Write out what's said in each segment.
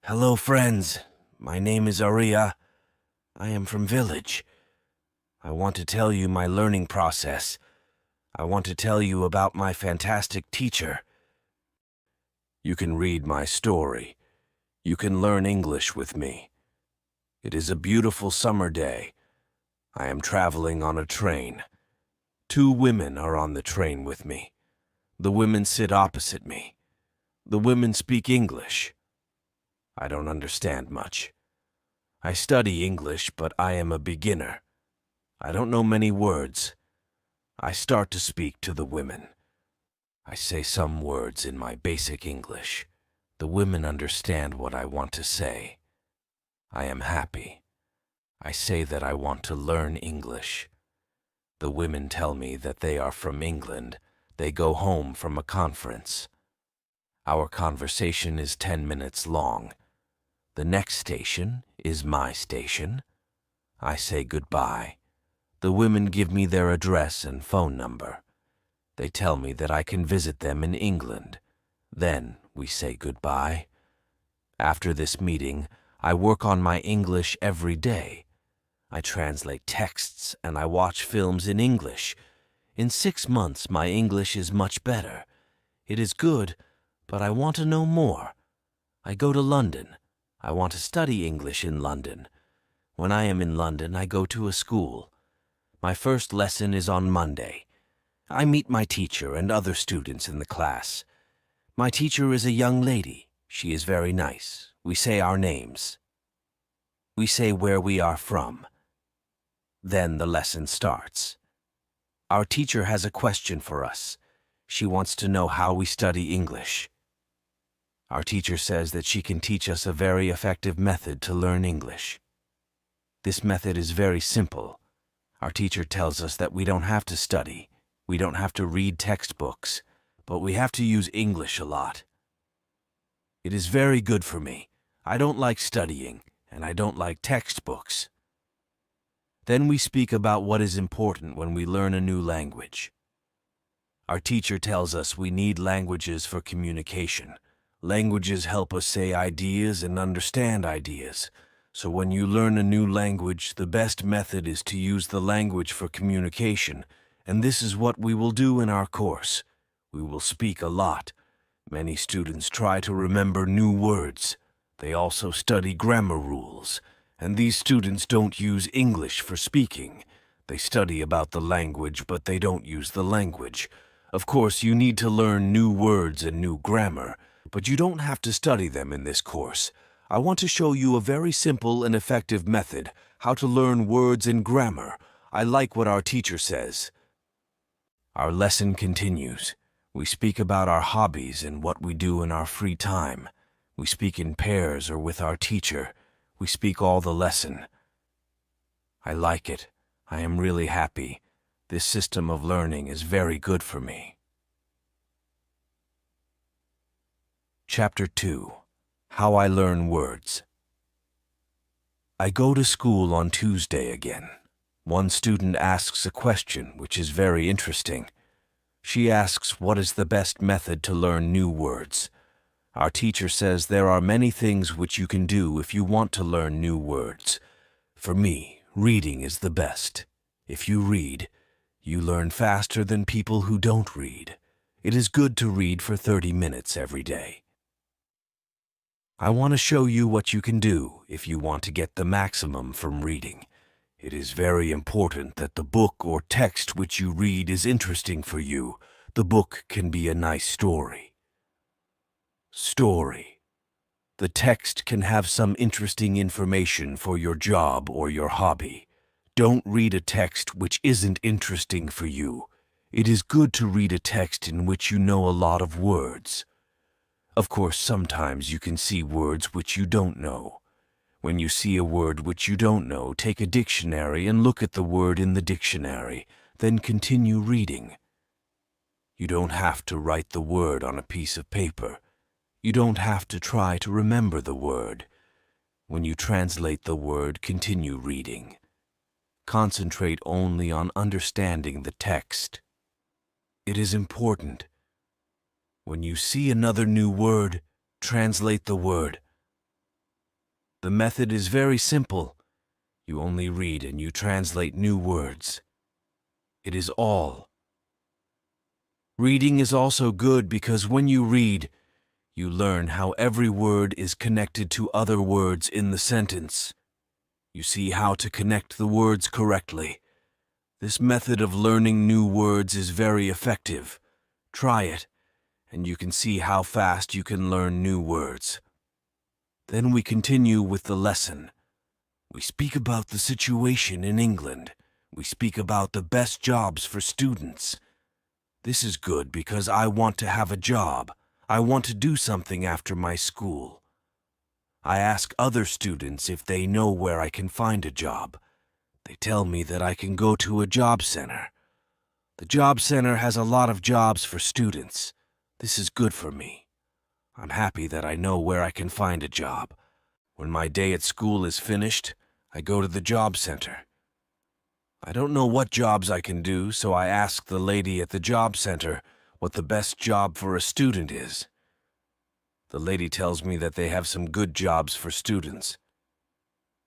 Hello, friends. My name is Aria. I am from village. I want to tell you my learning process. I want to tell you about my fantastic teacher. You can read my story. You can learn English with me. It is a beautiful summer day. I am traveling on a train. Two women are on the train with me. The women sit opposite me. The women speak English. I don't understand much. I study English, but I am a beginner. I don't know many words. I start to speak to the women. I say some words in my basic English. The women understand what I want to say. I am happy. I say that I want to learn English. The women tell me that they are from England. They go home from a conference. Our conversation is 10 minutes long. The next station is my station. I say goodbye. The women give me their address and phone number. They tell me that I can visit them in England. Then we say goodbye. After this meeting, I work on my English every day. I translate texts and I watch films in English. In 6 months, my English is much better. It is good, but I want to know more. I go to London. I want to study English in London. When I am in London, I go to a school. My first lesson is on Monday. I meet my teacher and other students in the class. My teacher is a young lady. She is very nice. We say our names. We say where we are from. Then the lesson starts. Our teacher has a question for us. She wants to know how we study English. Our teacher says that she can teach us a very effective method to learn English. This method is very simple. Our teacher tells us that we don't have to study, we don't have to read textbooks, but we have to use English a lot. It is very good for me. I don't like studying, and I don't like textbooks. Then we speak about what is important when we learn a new language. Our teacher tells us we need languages for communication. Languages help us say ideas and understand ideas. So when you learn a new language, the best method is to use the language for communication, and this is what we will do in our course. We will speak a lot. Many students try to remember new words. They also study grammar rules, and these students don't use English for speaking. They study about the language, but they don't use the language. Of course, you need to learn new words and new grammar, but you don't have to study them in this course. I want to show you a very simple and effective method, how to learn words and grammar. I like what our teacher says. Our lesson continues. We speak about our hobbies and what we do in our free time. We speak in pairs or with our teacher. We speak all the lesson. I like it. I am really happy. This system of learning is very good for me. Chapter 2. How I Learn Words. I go to school on Tuesday again. One student asks a question which is very interesting. She asks what is the best method to learn new words. Our teacher says there are many things which you can do if you want to learn new words. For me, reading is the best. If you read, you learn faster than people who don't read. It is good to read for 30 minutes every day. I want to show you what you can do if you want to get the maximum from reading. It is very important that the book or text which you read is interesting for you. The book can be a nice story. Story. The text can have some interesting information for your job or your hobby. Don't read a text which isn't interesting for you. It is good to read a text in which you know a lot of words. Of course, sometimes you can see words which you don't know. When you see a word which you don't know, take a dictionary and look at the word in the dictionary, then continue reading. You don't have to write the word on a piece of paper. You don't have to try to remember the word. When you translate the word, continue reading. Concentrate only on understanding the text. It is important. When you see another new word, translate the word. The method is very simple. You only read and you translate new words. It is all. Reading is also good because when you read, you learn how every word is connected to other words in the sentence. You see how to connect the words correctly. This method of learning new words is very effective. Try it, and you can see how fast you can learn new words. Then we continue with the lesson. We speak about the situation in England. We speak about the best jobs for students. This is good because I want to have a job. I want to do something after my school. I ask other students if they know where I can find a job. They tell me that I can go to a job center. The job center has a lot of jobs for students. This is good for me. I'm happy that I know where I can find a job. When my day at school is finished, I go to the job center. I don't know what jobs I can do, so I ask the lady at the job center what the best job for a student is. The lady tells me that they have some good jobs for students.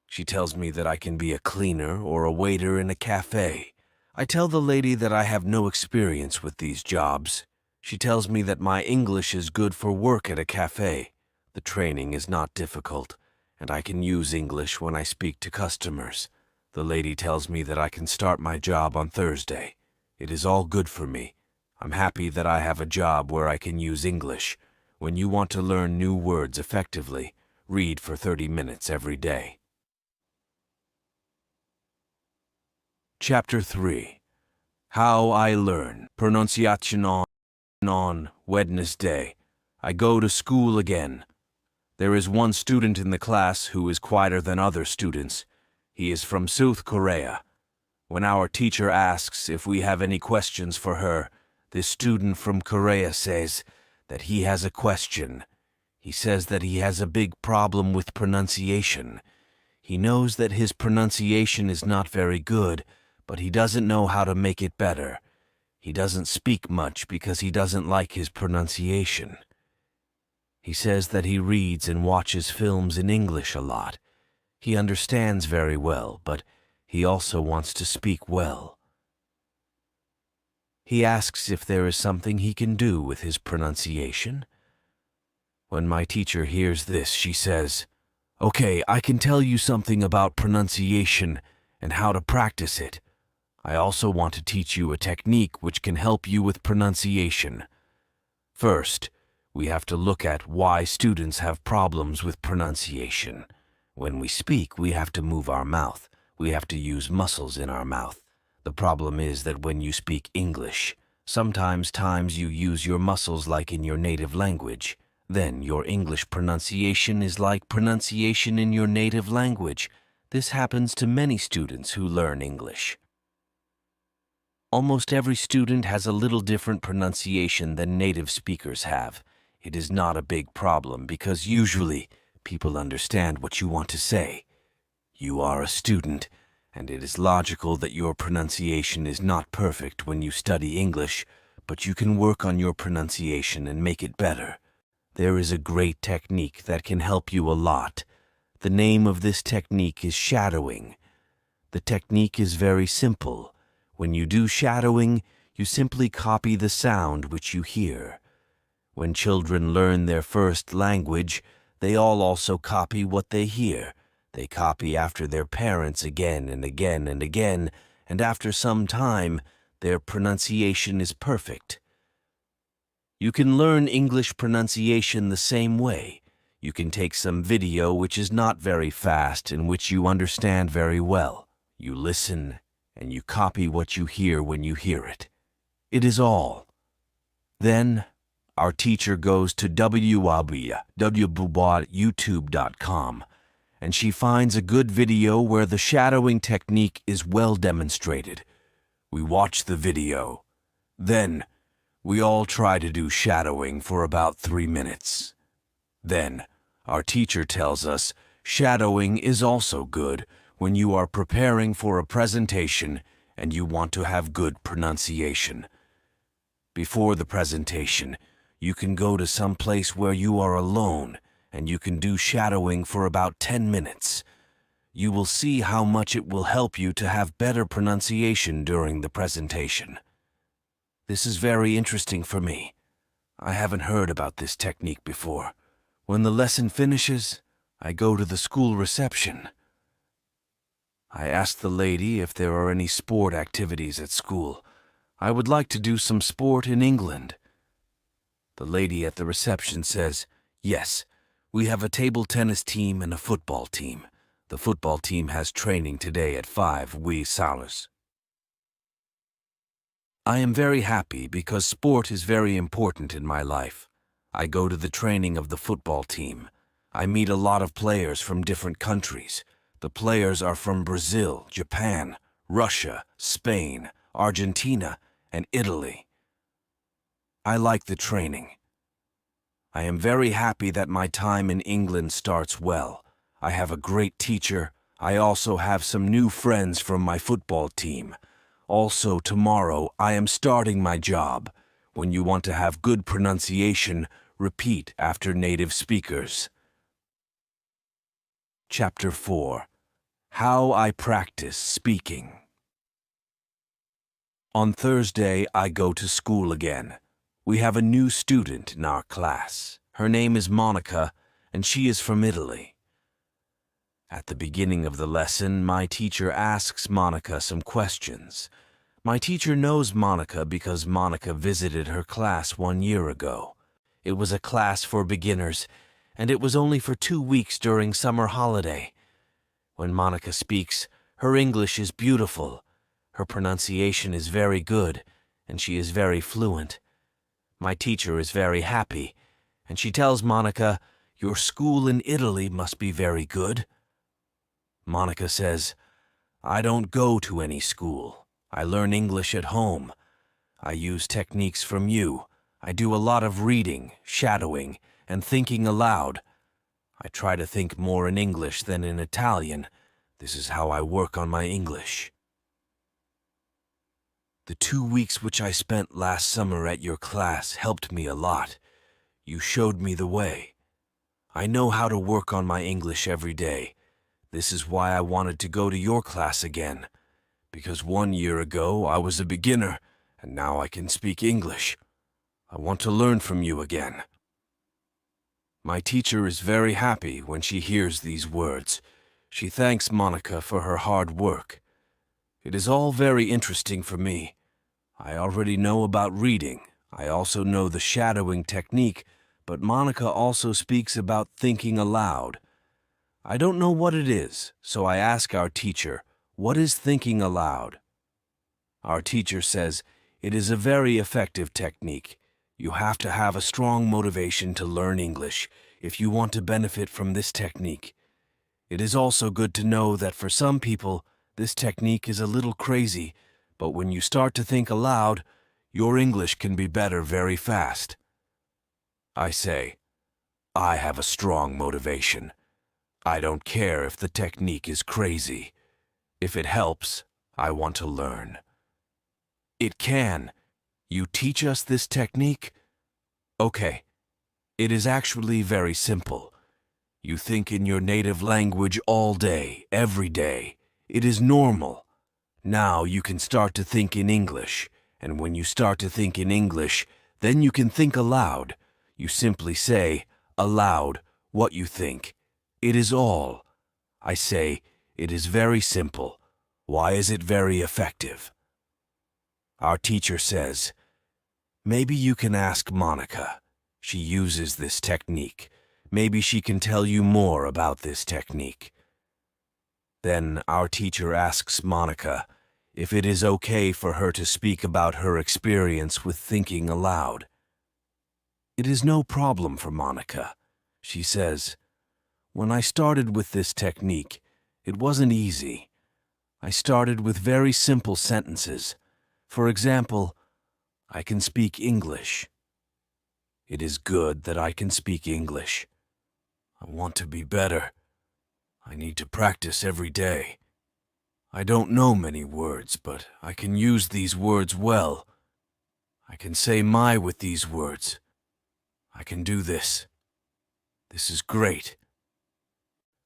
She tells me that I can be a cleaner or a waiter in a cafe. I tell the lady that I have no experience with these jobs. She tells me that my English is good for work at a cafe. The training is not difficult, and I can use English when I speak to customers. The lady tells me that I can start my job on Thursday. It is all good for me. I'm happy that I have a job where I can use English. When you want to learn new words effectively, read for 30 minutes every day. Chapter 3. How I Learn Pronunciation on Wednesday. I go to school again. There is one student in the class who is quieter than other students. He is from South Korea. When our teacher asks if we have any questions for her, this student from Korea says that he has a question. He says that he has a big problem with pronunciation. He knows that his pronunciation is not very good, but he doesn't know how to make it better. He doesn't speak much because he doesn't like his pronunciation. He says that he reads and watches films in English a lot. He understands very well, but he also wants to speak well. He asks if there is something he can do with his pronunciation. When my teacher hears this, she says, "Okay, I can tell you something about pronunciation and how to practice it. I also want to teach you a technique which can help you with pronunciation. First, we have to look at why students have problems with pronunciation. When we speak, we have to move our mouth. We have to use muscles in our mouth. The problem is that when you speak English, sometimes you use your muscles like in your native language. Then your English pronunciation is like pronunciation in your native language. This happens to many students who learn English. Almost every student has a little different pronunciation than native speakers have. It is not a big problem because usually people understand what you want to say. You are a student, and it is logical that your pronunciation is not perfect when you study English, but you can work on your pronunciation and make it better. There is a great technique that can help you a lot. The name of this technique is shadowing. The technique is very simple. When you do shadowing, you simply copy the sound which you hear. When children learn their first language, they all also copy what they hear. They copy after their parents again and again and again, and after some time, their pronunciation is perfect. You can learn English pronunciation the same way. You can take some video which is not very fast and which you understand very well. You listen and you copy what you hear when you hear it. It is all. Then, our teacher goes to www.youtube.com, and she finds a good video where the shadowing technique is well demonstrated. We watch the video. Then, we all try to do shadowing for about 3 minutes. Then, our teacher tells us shadowing is also good when you are preparing for a presentation and you want to have good pronunciation. Before the presentation, you can go to some place where you are alone and you can do shadowing for about 10 minutes. You will see how much it will help you to have better pronunciation during the presentation. This is very interesting for me. I haven't heard about this technique before. When the lesson finishes, I go to the school reception. I ask the lady if there are any sport activities at school. I would like to do some sport in England. The lady at the reception says, "Yes, we have a table tennis team and a football team. The football team has training today at 5 hours. I am very happy because sport is very important in my life. I go to the training of the football team. I meet a lot of players from different countries. The players are from Brazil, Japan, Russia, Spain, Argentina, and Italy. I like the training. I am very happy that my time in England starts well. I have a great teacher. I also have some new friends from my football team. Also, tomorrow I am starting my job. When you want to have good pronunciation, repeat after native speakers. Chapter 4. How I Practice Speaking. On Thursday, I go to school again. We have a new student in our class. Her name is Monica, and she is from Italy. At the beginning of the lesson, my teacher asks Monica some questions. My teacher knows Monica because Monica visited her class 1 year ago. It was a class for beginners, and it was only for 2 weeks during summer holiday. When Monica speaks, her English is beautiful. Her pronunciation is very good, and she is very fluent. My teacher is very happy, and she tells Monica, "Your school in Italy must be very good." Monica says, "I don't go to any school. I learn English at home. I use techniques from you. I do a lot of reading, shadowing, and thinking aloud. I try to think more in English than in Italian. This is how I work on my English." The 2 weeks which I spent last summer at your class helped me a lot. You showed me the way. I know how to work on my English every day. This is why I wanted to go to your class again. Because 1 year ago I was a beginner, and now I can speak English. I want to learn from you again. My teacher is very happy when she hears these words. She thanks Monica for her hard work. It is all very interesting for me. I already know about reading. I also know the shadowing technique, but Monica also speaks about thinking aloud. I don't know what it is, so I ask our teacher, "What is thinking aloud?" Our teacher says, "It is a very effective technique. You have to have a strong motivation to learn English if you want to benefit from this technique. It is also good to know that for some people, this technique is a little crazy, but when you start to think aloud, your English can be better very fast." I say, "I have a strong motivation. I don't care if the technique is crazy. If it helps, I want to learn." "It can. You teach us this technique?" "Okay. It is actually very simple. You think in your native language all day, every day. It is normal. Now you can start to think in English, and when you start to think in English, then you can think aloud. You simply say, aloud, what you think. It is all. I say, it is very simple. Why is it very effective?" Our teacher says, "Maybe you can ask Monica. She uses this technique. Maybe she can tell you more about this technique." Then our teacher asks Monica if it is okay for her to speak about her experience with thinking aloud. It is no problem for Monica. She says, "When I started with this technique, it wasn't easy. I started with very simple sentences. For example, I can speak English. It is good that I can speak English. I want to be better. I need to practice every day. I don't know many words, but I can use these words well. I can say my with these words. I can do this." This is great.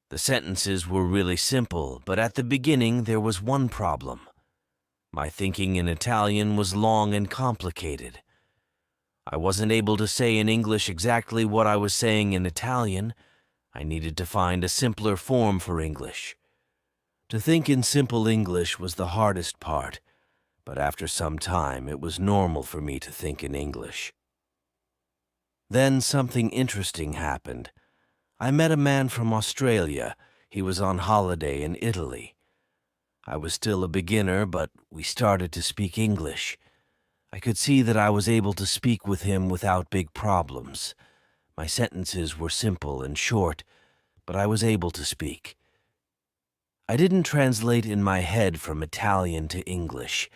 The sentences were really simple, but at the beginning there was one problem. My thinking in Italian was long and complicated. I wasn't able to say in English exactly what I was saying in Italian. I needed to find a simpler form for English. To think in simple English was the hardest part, but after some time it was normal for me to think in English. Then something interesting happened. I met a man from Australia. He was on holiday in Italy. I was still a beginner, but we started to speak English. I could see that I was able to speak with him without big problems. My sentences were simple and short, but I was able to speak. I didn't translate in my head from Italian to English.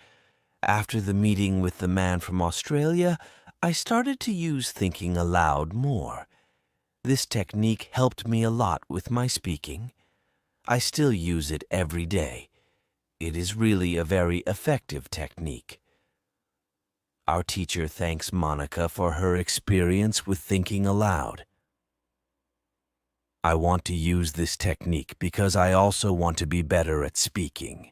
After the meeting with the man from Australia, I started to use thinking aloud more. This technique helped me a lot with my speaking. I still use it every day. It is really a very effective technique. Our teacher thanks Monica for her experience with thinking aloud. I want to use this technique because I also want to be better at speaking.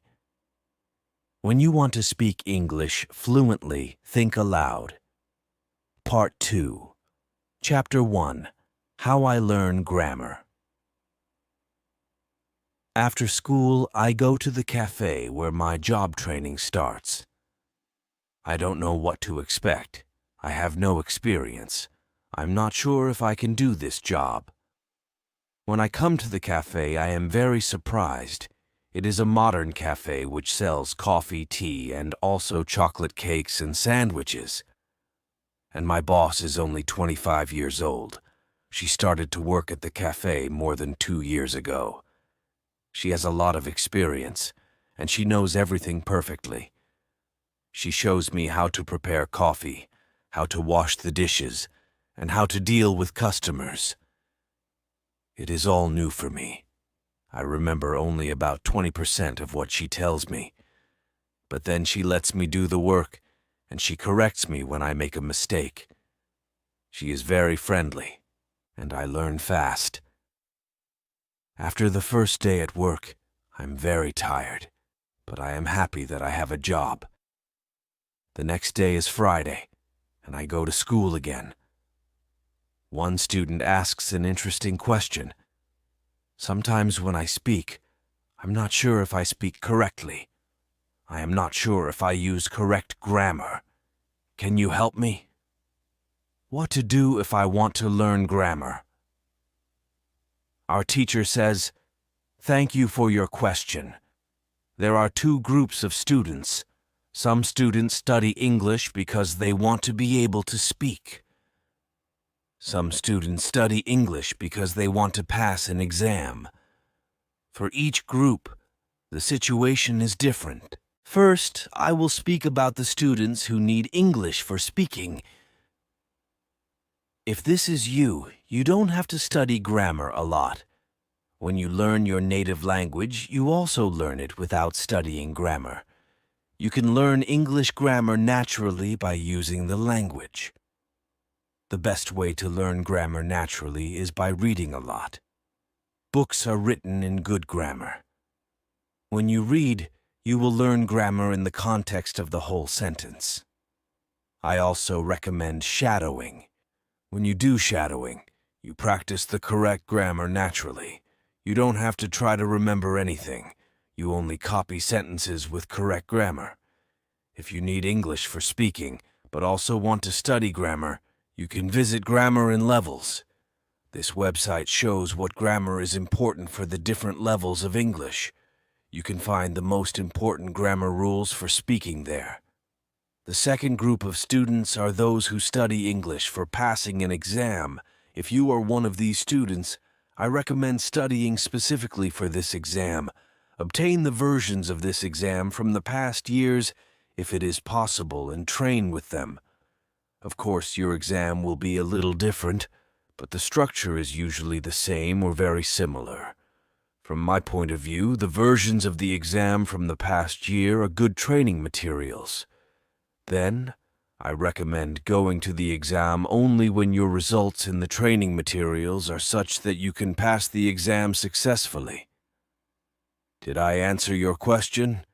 When you want to speak English fluently, think aloud. Part 2. Chapter 1. How I Learn Grammar. After school, I go to the cafe where my job training starts. I don't know what to expect. I have no experience. I'm not sure if I can do this job. When I come to the cafe, I am very surprised. It is a modern cafe which sells coffee, tea, and also chocolate cakes and sandwiches. And my boss is only 25 years old. She started to work at the cafe more than 2 years ago. She has a lot of experience, and she knows everything perfectly. She shows me how to prepare coffee, how to wash the dishes, and how to deal with customers. It is all new for me. I remember only about 20% of what she tells me. But then she lets me do the work, and she corrects me when I make a mistake. She is very friendly, and I learn fast. After the first day at work, I'm very tired, but I am happy that I have a job. The next day is Friday, and I go to school again. One student asks an interesting question. Sometimes when I speak, I'm not sure if I speak correctly. I am not sure if I use correct grammar. Can you help me? What to do if I want to learn grammar? Our teacher says, "Thank you for your question. There are 2 groups of students. Some students study English because they want to be able to speak. Some students study English because they want to pass an exam. For each group, the situation is different. First, I will speak about the students who need English for speaking. If this is you, you don't have to study grammar a lot. When you learn your native language, you also learn it without studying grammar. You can learn English grammar naturally by using the language. The best way to learn grammar naturally is by reading a lot. Books are written in good grammar. When you read, you will learn grammar in the context of the whole sentence. I also recommend shadowing. When you do shadowing, you practice the correct grammar naturally. You don't have to try to remember anything. You only copy sentences with correct grammar. If you need English for speaking, but also want to study grammar, you can visit Grammar in Levels. This website shows what grammar is important for the different levels of English. You can find the most important grammar rules for speaking there. The second group of students are those who study English for passing an exam. If you are one of these students, I recommend studying specifically for this exam. Obtain the versions of this exam from the past years if it is possible and train with them. Of course, your exam will be a little different, but the structure is usually the same or very similar. From my point of view, the versions of the exam from the past year are good training materials. Then, I recommend going to the exam only when your results in the training materials are such that you can pass the exam successfully. Did I answer your question?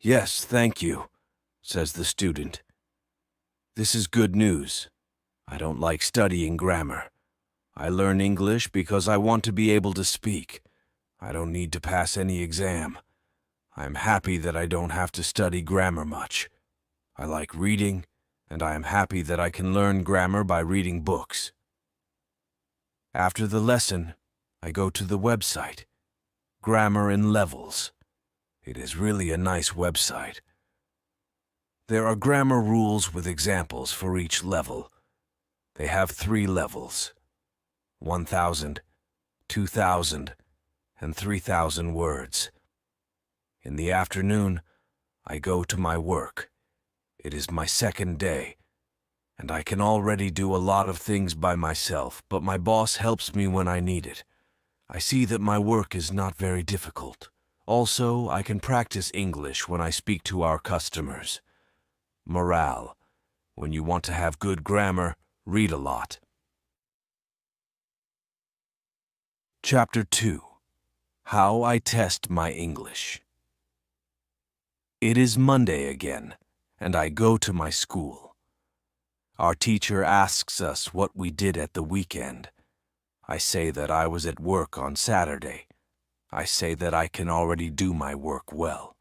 Yes, thank you, says the student. This is good news. I don't like studying grammar. I learn English because I want to be able to speak. I don't need to pass any exam. I'm happy that I don't have to study grammar much. I like reading, and I am happy that I can learn grammar by reading books. After the lesson, I go to the website, Grammar in Levels. It is really a nice website. There are grammar rules with examples for each level. They have 3 levels, 1,000, 2,000, and 3,000 words. In the afternoon, I go to my work. It is my second day, and I can already do a lot of things by myself, but my boss helps me when I need it. I see that my work is not very difficult. Also, I can practice English when I speak to our customers. Morale: when you want to have good grammar, read a lot. Chapter 2: How I Test My English. It is Monday again, and I go to my school. Our teacher asks us what we did at the weekend. I say that I was at work on Saturday. I say that I can already do my work well.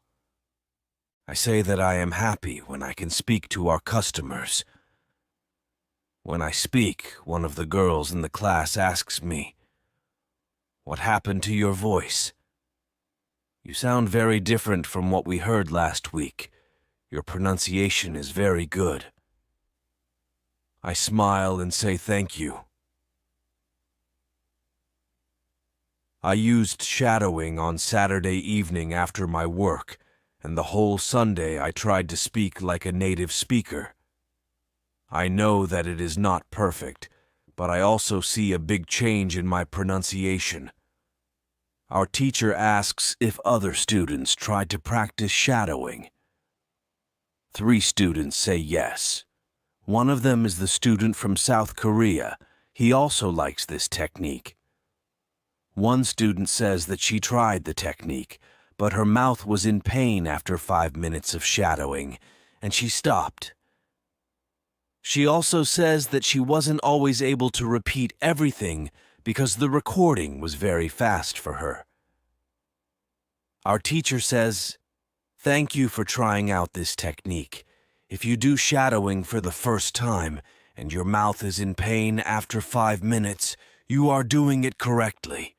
I say that I am happy when I can speak to our customers. When I speak, one of the girls in the class asks me, "What happened to your voice? You sound very different from what we heard last week. Your pronunciation is very good." I smile and say thank you. I used shadowing on Saturday evening after my work, and the whole Sunday I tried to speak like a native speaker. I know that it is not perfect, but I also see a big change in my pronunciation. Our teacher asks if other students tried to practice shadowing. 3 students say yes. One of them is the student from South Korea. He also likes this technique. One student says that she tried the technique, but her mouth was in pain after 5 minutes of shadowing, and she stopped. She also says that she wasn't always able to repeat everything because the recording was very fast for her. Our teacher says, "Thank you for trying out this technique. If you do shadowing for the first time and your mouth is in pain after 5 minutes, you are doing it correctly.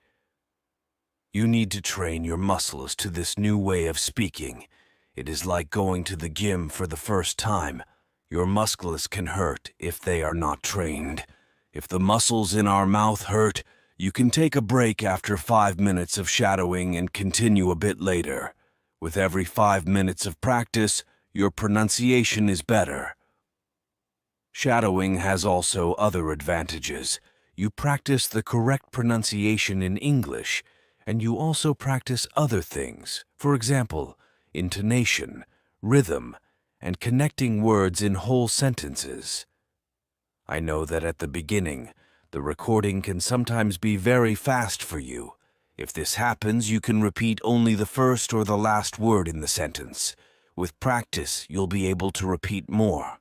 You need to train your muscles to this new way of speaking. It is like going to the gym for the first time. Your muscles can hurt if they are not trained. If the muscles in our mouth hurt, you can take a break after 5 minutes of shadowing and continue a bit later. With every 5 minutes of practice, your pronunciation is better." Shadowing has also other advantages. You practice the correct pronunciation in English, and you also practice other things. For example, intonation, rhythm, and connecting words in whole sentences. I know that at the beginning, the recording can sometimes be very fast for you. If this happens, you can repeat only the first or the last word in the sentence. With practice, you'll be able to repeat more.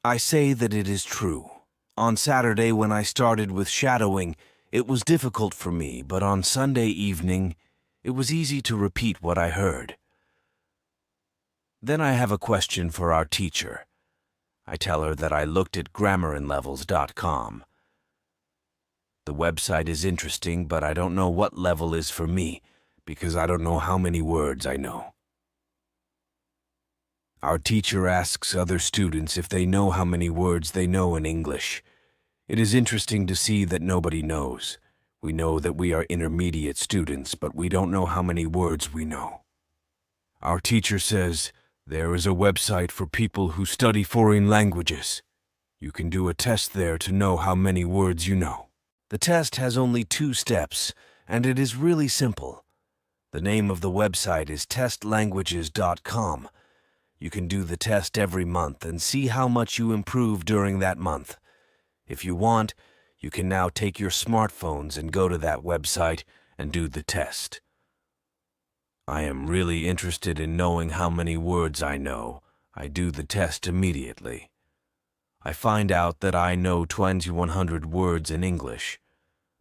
I say that it is true. On Saturday, when I started with shadowing, it was difficult for me, but on Sunday evening, it was easy to repeat what I heard. Then I have a question for our teacher. I tell her that I looked at GrammarInLevels.com. The website is interesting, but I don't know what level is for me, because I don't know how many words I know. Our teacher asks other students if they know how many words they know in English. It is interesting to see that nobody knows. We know that we are intermediate students, but we don't know how many words we know. Our teacher says, "There is a website for people who study foreign languages. You can do a test there to know how many words you know." The test has only 2 steps, and it is really simple. The name of the website is testlanguages.com. You can do the test every month and see how much you improve during that month. If you want, you can now take your smartphones and go to that website and do the test. I am really interested in knowing how many words I know. I do the test immediately. I find out that I know 2,100 words in English.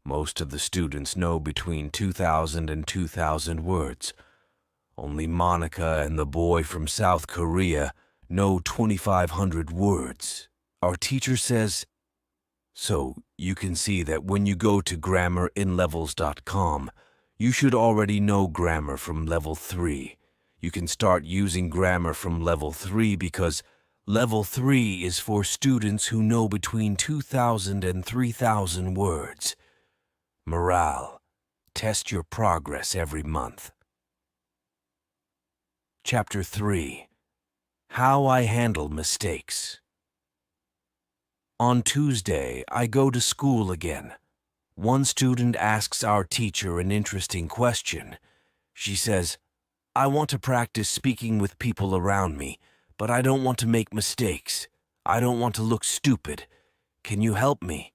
Most of the students know between 2,000 and 2,000 words. Only Monica and the boy from South Korea know 2,500 words. Our teacher says, so you can see that when you go to GrammarInLevels.com, you should already know grammar from level 3. You can start using grammar from level 3 because level 3 is for students who know between 2,000 and 3,000 words. Morale: test your progress every month. Chapter 3. How I Handle Mistakes. On Tuesday, I go to school again. One student asks our teacher an interesting question. She says, I want to practice speaking with people around me, but I don't want to make mistakes. I don't want to look stupid. Can you help me?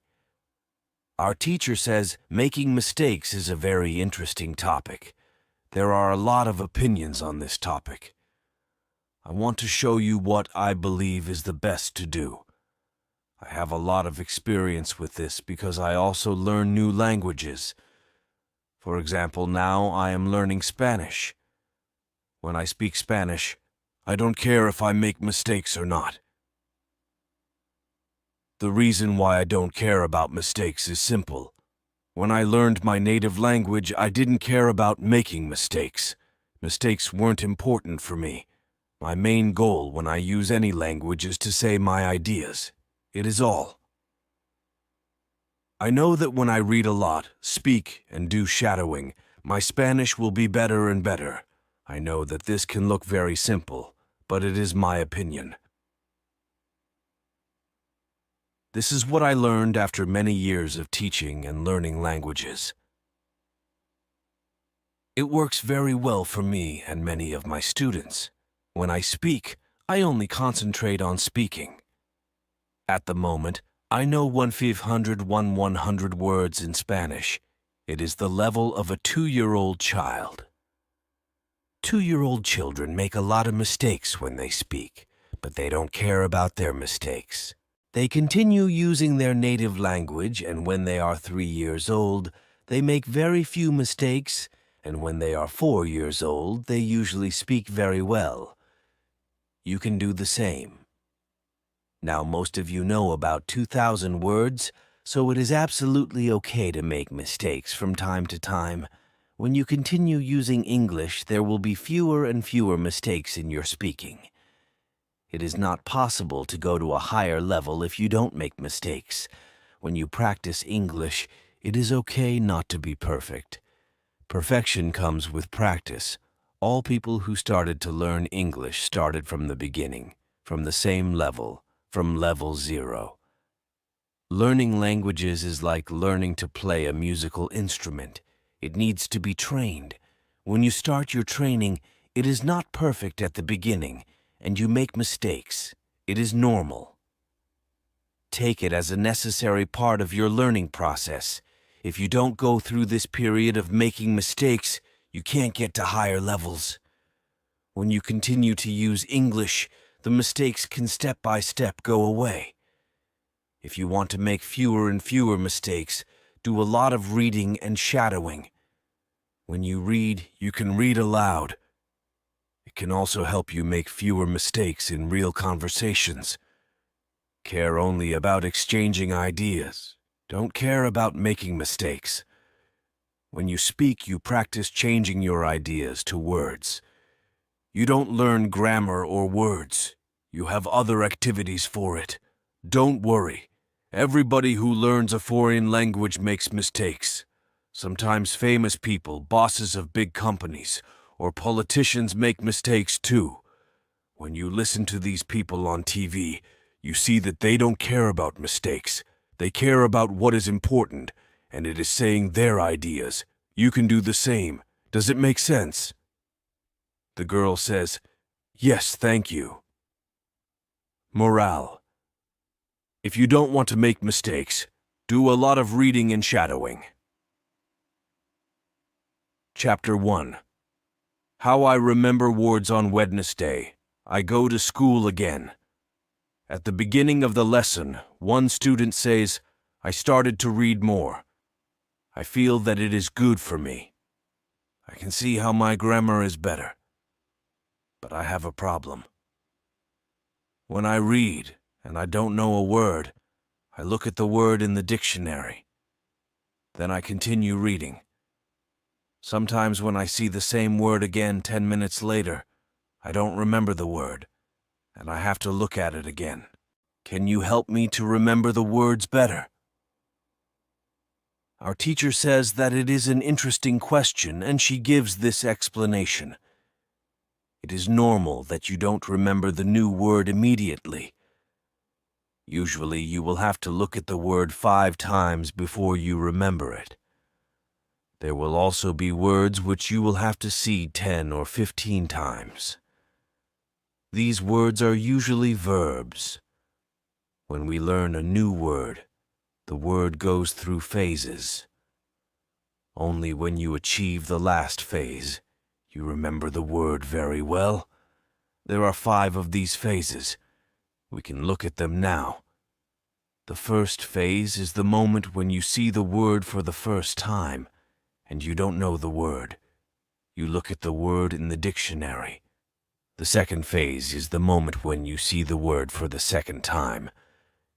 Our teacher says making mistakes is a very interesting topic. There are a lot of opinions on this topic. I want to show you what I believe is the best to do. I have a lot of experience with this because I also learn new languages. For example, now I am learning Spanish. When I speak Spanish, I don't care if I make mistakes or not. The reason why I don't care about mistakes is simple. When I learned my native language, I didn't care about making mistakes. Mistakes weren't important for me. My main goal when I use any language is to say my ideas. It is all. I know that when I read a lot, speak, and do shadowing, my Spanish will be better and better. I know that this can look very simple, but it is my opinion. This is what I learned after many years of teaching and learning languages. It works very well for me and many of my students. When I speak, I only concentrate on speaking. At the moment, I know 100 words in Spanish. It is the level of a 2-year-old child. 2-year-old children make a lot of mistakes when they speak, but they don't care about their mistakes. They continue using their native language, and when they are 3 years old, they make very few mistakes, and when they are 4 years old, they usually speak very well. You can do the same. Now, most of you know about 2,000 words, so it is absolutely okay to make mistakes from time to time. When you continue using English, there will be fewer and fewer mistakes in your speaking. It is not possible to go to a higher level if you don't make mistakes. When you practice English, it is okay not to be perfect. Perfection comes with practice. All people who started to learn English started from the beginning, from the same level, from level 0. Learning languages is like learning to play a musical instrument. It needs to be trained. When you start your training, it is not perfect at the beginning, and you make mistakes. It is normal. Take it as a necessary part of your learning process. If you don't go through this period of making mistakes, you can't get to higher levels. When you continue to use English, the mistakes can step by step go away. If you want to make fewer and fewer mistakes, do a lot of reading and shadowing. When you read, you can read aloud. It can also help you make fewer mistakes in real conversations. Care only about exchanging ideas. Don't care about making mistakes. When you speak, you practice changing your ideas to words. You don't learn grammar or words. You have other activities for it. Don't worry. Everybody who learns a foreign language makes mistakes. Sometimes famous people, bosses of big companies, or politicians make mistakes too. When you listen to these people on TV, you see that they don't care about mistakes. They care about what is important, and it is saying their ideas. You can do the same. Does it make sense? The girl says, Yes, thank you. Morale. If you don't want to make mistakes, do a lot of reading and shadowing. Chapter 1. How I remember words on Wednesday. I go to school again. At the beginning of the lesson, one student says, I started to read more. I feel that it is good for me. I can see how my grammar is better. But I have a problem. When I read, and I don't know a word, I look at the word in the dictionary. Then I continue reading. Sometimes when I see the same word again 10 minutes later, I don't remember the word, and I have to look at it again. Can you help me to remember the words better? Our teacher says that it is an interesting question, and she gives this explanation. It is normal that you don't remember the new word immediately. Usually you will have to look at the word 5 times before you remember it. There will also be words which you will have to see 10 or 15 times. These words are usually verbs. When we learn a new word, the word goes through phases. Only when you achieve the last phase, you remember the word very well. There are 5 of these phases. We can look at them now. The first phase is the moment when you see the word for the first time, and you don't know the word. You look at the word in the dictionary. The second phase is the moment when you see the word for the second time.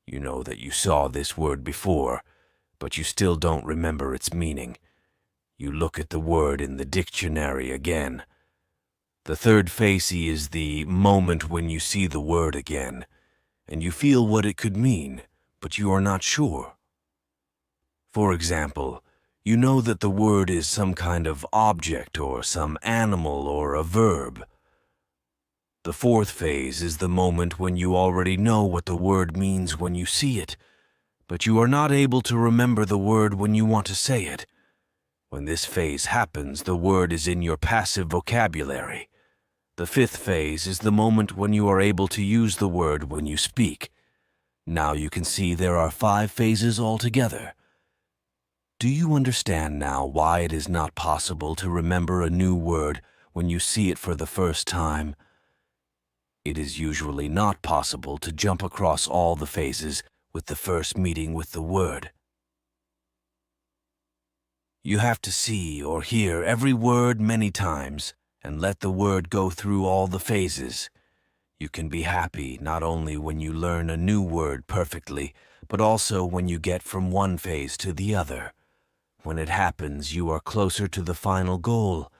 You know that you saw this word before, but you still don't remember its meaning. You look at the word in the dictionary again. The third phase is the moment when you see the word again, and you feel what it could mean, but you are not sure. For example, you know that the word is some kind of object or some animal or a verb. The fourth phase is the moment when you already know what the word means when you see it, but you are not able to remember the word when you want to say it. When this phase happens, the word is in your passive vocabulary. The fifth phase is the moment when you are able to use the word when you speak. Now you can see there are 5 phases altogether. Do you understand now why it is not possible to remember a new word when you see it for the first time? It is usually not possible to jump across all the phases with the first meeting with the word. You have to see or hear every word many times and let the word go through all the phases. You can be happy not only when you learn a new word perfectly, but also when you get from one phase to the other. When it happens, you are closer to the final goal,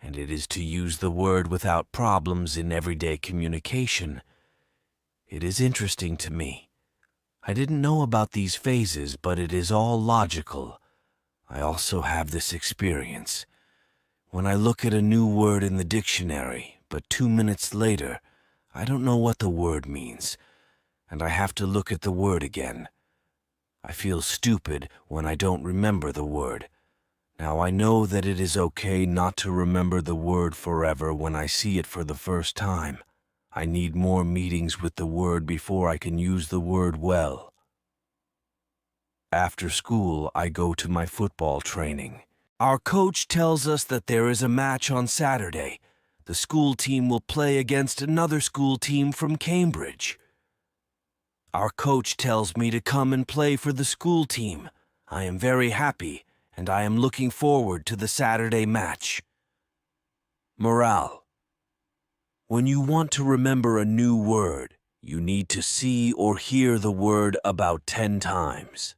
and it is to use the word without problems in everyday communication. It is interesting to me. I didn't know about these phases, but it is all logical. I also have this experience. When I look at a new word in the dictionary, but 2 minutes later, I don't know what the word means, and I have to look at the word again. I feel stupid when I don't remember the word. Now I know that it is okay not to remember the word forever when I see it for the first time. I need more meetings with the word before I can use the word well. After school, I go to my football training. Our coach tells us that there is a match on Saturday. The school team will play against another school team from Cambridge. Our coach tells me to come and play for the school team. I am very happy, and I am looking forward to the Saturday match. Morale. When you want to remember a new word, you need to see or hear the word about 10 times.